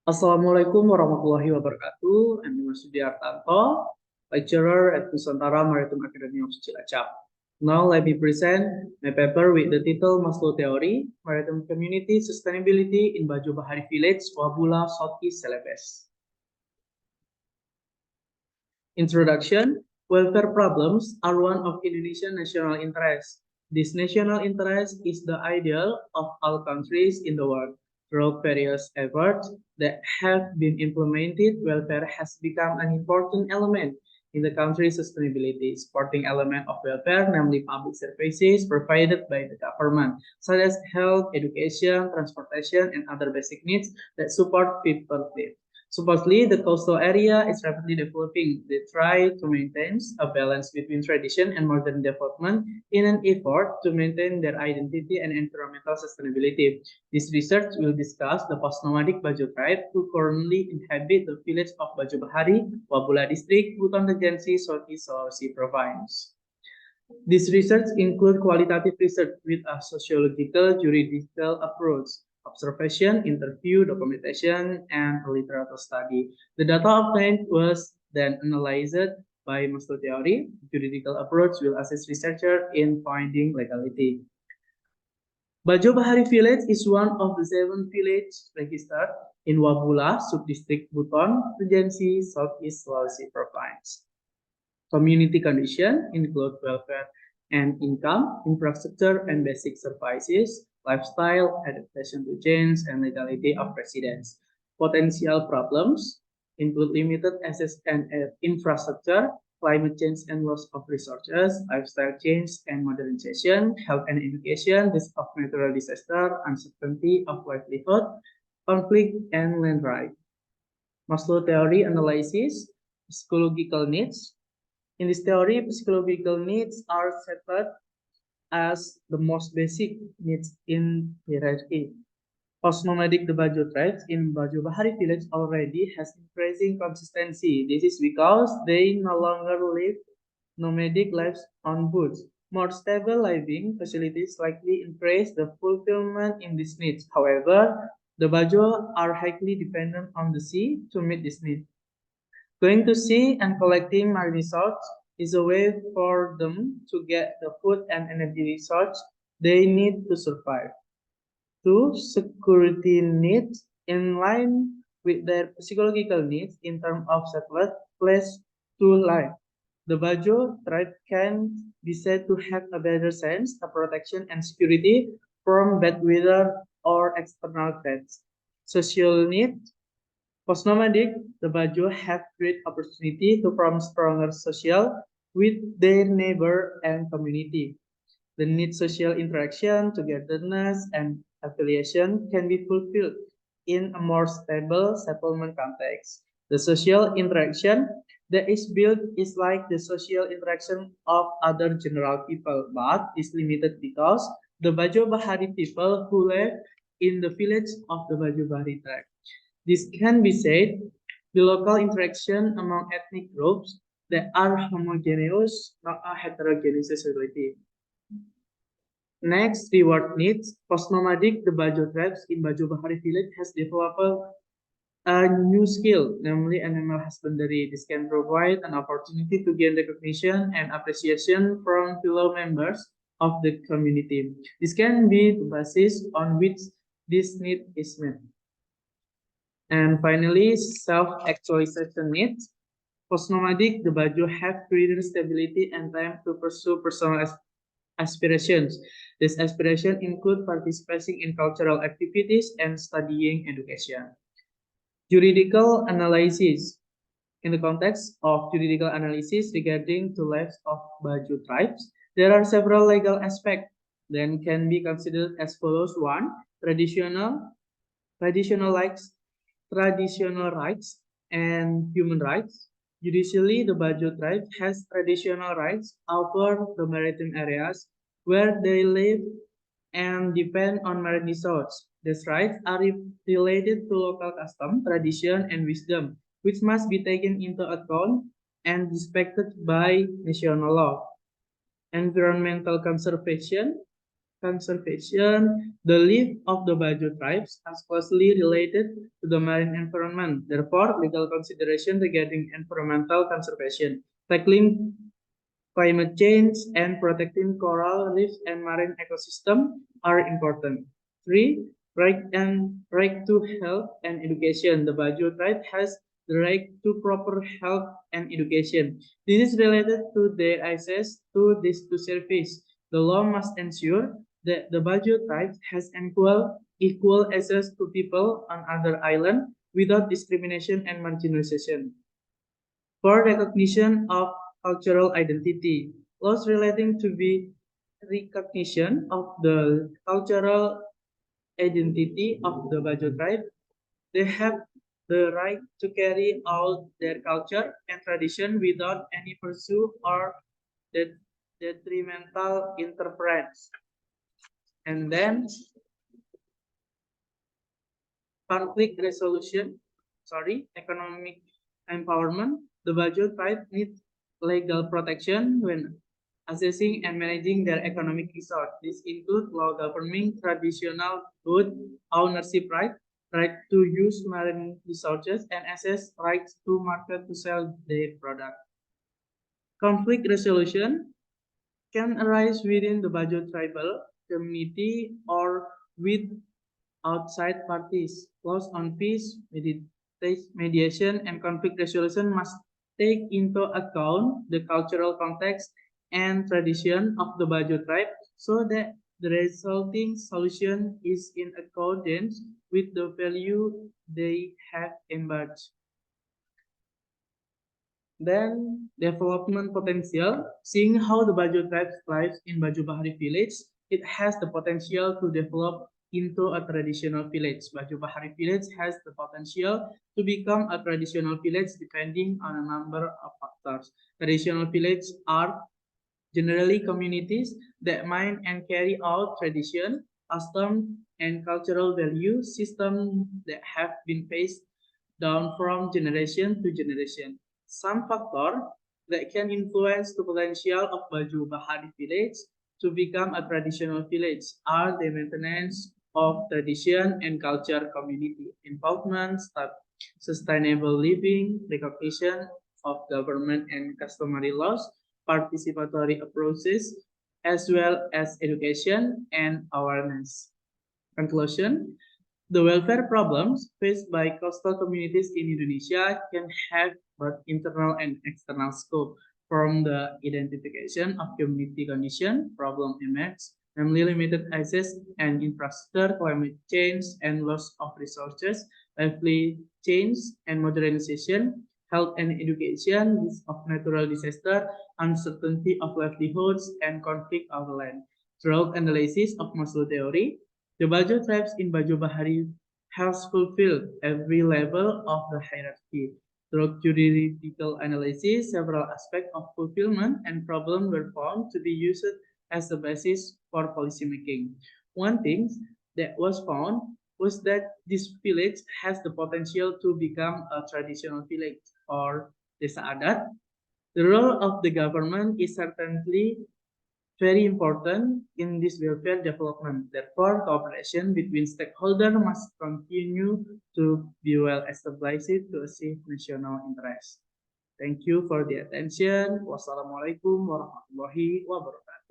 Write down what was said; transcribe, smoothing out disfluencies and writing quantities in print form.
Assalamualaikum warahmatullahi wabarakatuh. I'm Dimas Sudiartanto, lecturer at Nusantara Maritime Academy of Cilacap. Now let me present my paper with the title Maslow Theory, Maritime Community Sustainability in Baju Bahari Village, Wabula, Southeast Celebes. Introduction. Welfare problems are one of Indonesian national interest. This national interest is the ideal of all countries in the world. Through various efforts that have been implemented, welfare has become an important element in the country's sustainability. Supporting element of welfare, namely public services provided by the government, such as health, education, transportation, and other basic needs that support people live. Supposedly, the coastal area is rapidly developing. They try to maintain a balance between tradition and modern development in an effort to maintain their identity and environmental sustainability. This research will discuss the post-nomadic Bajo tribe who currently inhabit the village of Bajo Bahari, Wabula district, Buton Regency, Southeast Sulawesi province. This research includes qualitative research with a sociological, juridical approach, observation, interview, documentation, and literature study. The data obtained was then analyzed by Maslow theory. Juridical approach will assist researchers in finding legality. Bajo Bahari Village is one of the 7 villages registered in Wabula, Subdistrict Buton, Regency, Southeast Sulawesi Province. Community conditions include welfare and income, infrastructure and basic services, lifestyle, adaptation to change, and legality of residents. Potential problems include limited access and infrastructure, climate change and loss of resources, lifestyle change and modernization, health and education, risk of natural disaster, uncertainty of livelihood, conflict, and land right. Maslow theory analyzes psychological needs. In this theory, psychological needs are set as the most basic needs in hierarchy. Post-nomadic the Bajo tribes in Bajo Bahari village already has increasing consistency. This is because they no longer live nomadic lives on boats. More stable living facilities likely increase the fulfillment in these needs. However, the Bajo are highly dependent on the sea to meet this need. Going to sea and collecting marine resources is a way for them to get the food and energy resources they need to survive. 2. Security needs in line with their psychological needs in terms of settled place to live. The Bajo tribe can be said to have a better sense of protection and security from bad weather or external threats. Social needs. Post-nomadic, the Bajo have great opportunity to form stronger social with their neighbor and community. The need social interaction, togetherness, and affiliation can be fulfilled in a more stable settlement context. The social interaction that is built is like the social interaction of other general people, but is limited because the Bajo Bahari people who live in the village of the Bajo Bahari tribe. This can be said, the local interaction among ethnic groups that are homogeneous, not a heterogeneous society. Next, reward needs. Post-nomadic, the Bajo tribes in Bajo Bahari village has developed a new skill, namely animal husbandry. This can provide an opportunity to gain recognition and appreciation from fellow members of the community. This can be the basis on which this need is met. And finally, self-actualization needs. Post-nomadic, the Bajo have greater stability and time to pursue personal aspirations. These aspirations include participating in cultural activities and studying education. Juridical analysis. In the context of juridical analysis regarding the lives of Bajo tribes, there are several legal aspects that can be considered as follows. 1. Traditional rights, and human rights. Judicially, the Bajo tribe has traditional rights over the maritime areas where they live and depend on marine resources. These rights are related to local custom, tradition, and wisdom, which must be taken into account and respected by national law. Environmental conservation. conservation, the life of the Bajo tribes are closely related to the marine environment. Therefore, legal consideration regarding environmental conservation, tackling climate change, and protecting coral reefs and marine ecosystem are important. Three, right to health and education. The Bajo tribe has the right to proper health and education. This is related to their access to these two services. The law must ensure that the Bajo tribe has equal access to people on other island without discrimination and marginalization. For recognition of cultural identity, laws relating to the recognition of the cultural identity of the Bajo tribe, they have the right to carry out their culture and tradition without any pursuit or detrimental interference. And then conflict resolution, economic empowerment. The Bajo tribe needs legal protection when assessing and managing their economic resource. This includes law governing traditional food ownership right to use marine resources, and access rights to market to sell their product. Conflict resolution can arise within the Bajo tribal community or with outside parties. Laws on peace, mediation, and conflict resolution must take into account the cultural context and tradition of the Bajo tribe so that the resulting solution is in accordance with the value they have embarked. Then development potential, seeing how the Bajo tribe thrives in Bajo Bahari village, it has the potential to develop into a traditional village. Bajo Bahari village has the potential to become a traditional village depending on a number of factors. Traditional villages are generally communities that mine and carry out tradition, custom, and cultural value systems that have been passed down from generation to generation. Some factor that can influence the potential of Baju Bahari village to become a traditional village are the maintenance of tradition and culture, community involvement, sustainable living, recognition of government and customary laws, participatory approaches, as well as education and awareness. Conclusion, the welfare problems faced by coastal communities in Indonesia can have both internal and external scope. From the identification of community condition, problem emerge, namely limited access and infrastructure, climate change and loss of resources, lively change and modernization, health and education, risk of natural disaster, uncertainty of livelihoods, and conflict of land. Throughout analysis of Maslow theory, the Bajo tribes in Bajo Bahari has fulfilled every level of the hierarchy. Through juridical analysis, several aspects of fulfillment and problem were found to be used as the basis for policymaking. One thing that was found was that this village has the potential to become a traditional village or desa adat. The role of the government is certainly very important in this welfare development. Therefore, cooperation between stakeholders must continue to be well established to achieve national interest. Thank you for the attention. Wassalamualaikum warahmatullahi wabarakatuh.